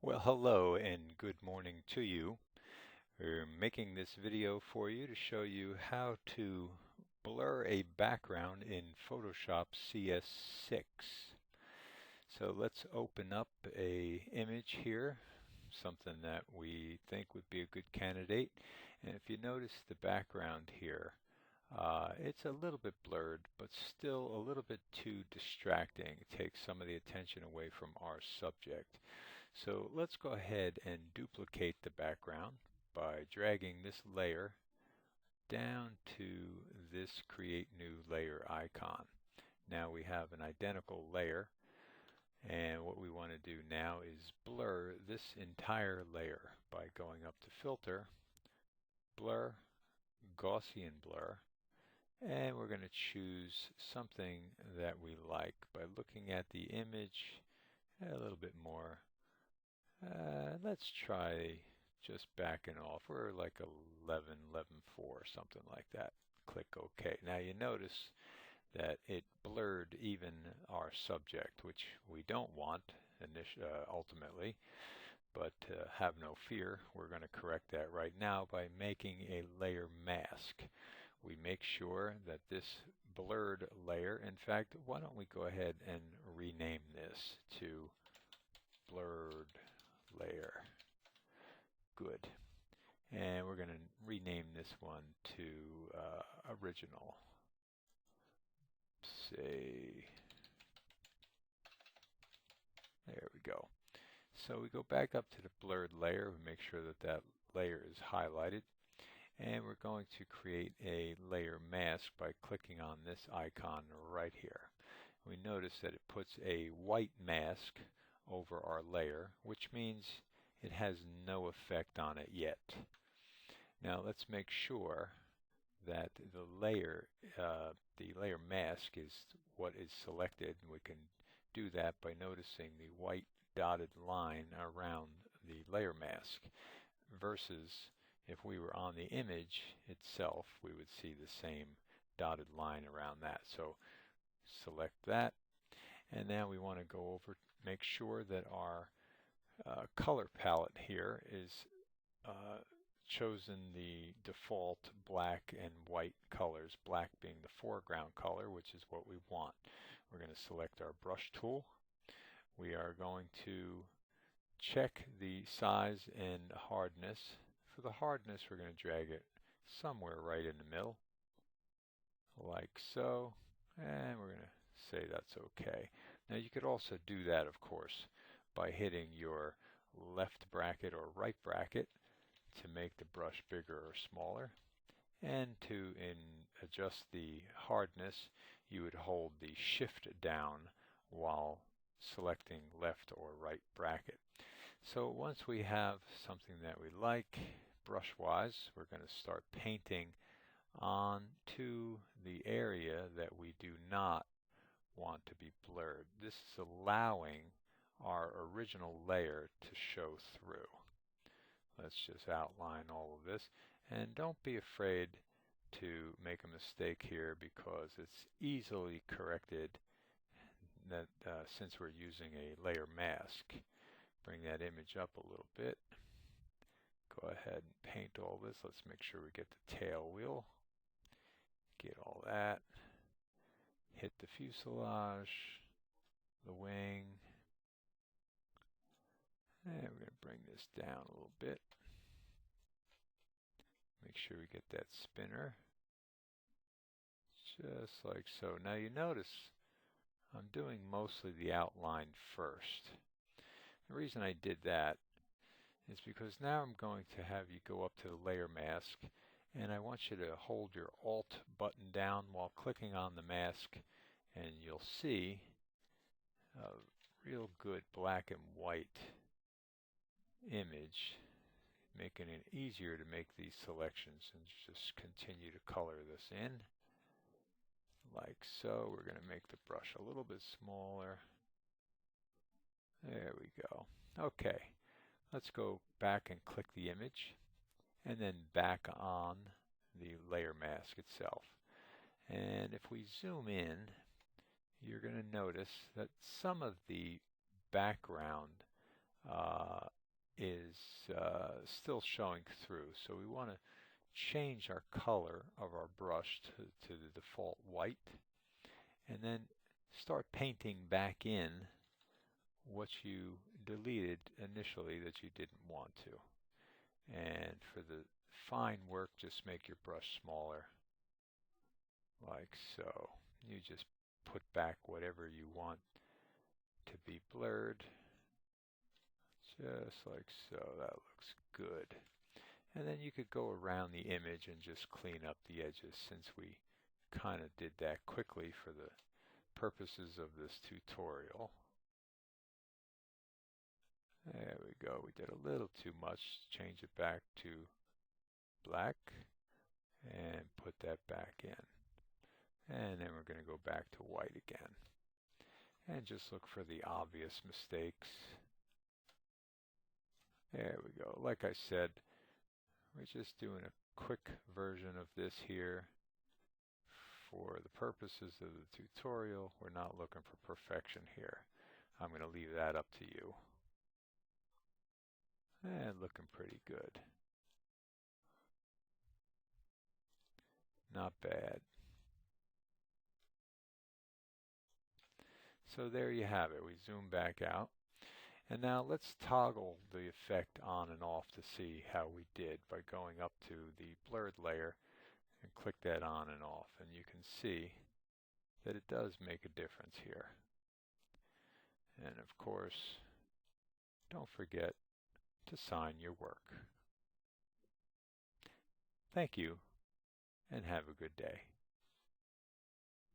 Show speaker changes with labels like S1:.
S1: Well, hello and good morning to you. We're making this video for you to show you how to blur a background in Photoshop CS6. So let's open up a image here, something that we think would be a good candidate. And if you notice the background here, it's a little bit blurred, but still a little bit too distracting. It takes some of the attention away from our subject. So let's go ahead and duplicate the background by dragging this layer down to this Create New Layer icon. Now we have an identical layer, and what we want to do now is blur this entire layer by going up to Filter, Blur, Gaussian Blur, and we're going to choose something that we like by looking at the image a little bit more. Let's try just backing off. We're like 11.4, something like that. Click OK. Now you notice that it blurred even our subject, which we don't want ultimately, but have no fear. We're going to correct that right now by making a layer mask. We make sure that this blurred layer, in fact, why don't we go ahead and rename this to blurred layer. Good. And we're going to rename this one to original. Say, there we go. So we go back up to the blurred layer. We make sure that that layer is highlighted. And we're going to create a layer mask by clicking on this icon right here. We notice that it puts a white mask over our layer, which means it has no effect on it yet. Now let's make sure that the layer mask is what is selected, and we can do that by noticing the white dotted line around the layer mask versus if we were on the image itself, we would see the same dotted line around that. So select that, and now we want to go over, make sure that our color palette here is chosen the default black and white colors, black being the foreground color, which is what we want. We're going to select our brush tool. We are going to check the size and hardness. For the hardness, we're going to drag it somewhere right in the middle, like so, and we're going to say that's okay. Now you could also do that, of course, by hitting your left bracket or right bracket to make the brush bigger or smaller. And to adjust the hardness, you would hold the shift down while selecting left or right bracket. So once we have something that we like, brush-wise, we're going to start painting onto the area that we do not want to be blurred. This is allowing our original layer to show through. Let's just outline all of this, and don't be afraid to make a mistake here because it's easily corrected that since we're using a layer mask. Bring that image up a little bit. Go ahead and paint all this. Let's make sure we get the tail wheel. Get all that. Hit the fuselage, the wing. And we're going to bring this down a little bit. Make sure we get that spinner. Just like so. Now you notice I'm doing mostly the outline first. The reason I did that is because now I'm going to have you go up to the layer mask, and I want you to hold your Alt button down while clicking on the mask, and you'll see a real good black and white image, making it easier to make these selections. And just continue to color this in like so. We're going to make the brush a little bit smaller. There we go. Okay, let's go back and click the image and then back on the layer mask itself. And if we zoom in, you're going to notice that some of the background uh, is still showing through. So we want to change our color of our brush to the default white, and then start painting back in what you deleted initially that you didn't want to. And for the fine work, just make your brush smaller, like so. You just put back whatever you want to be blurred, just like so. That looks good. And then you could go around the image and just clean up the edges, since we kind of did that quickly for the purposes of this tutorial. There we go. We did a little too much. Change it back to black and put that back in. And then we're going to go back to white again. And just look for the obvious mistakes. There we go. Like I said, we're just doing a quick version of this here. For the purposes of the tutorial, we're not looking for perfection here. I'm going to leave that up to you. And looking pretty good. Not bad. So there you have it. We zoom back out. And now let's toggle the effect on and off to see how we did by going up to the blurred layer and click that on and off. And you can see that it does make a difference here. And of course, don't forget to sign your work. Thank you, and have a good day.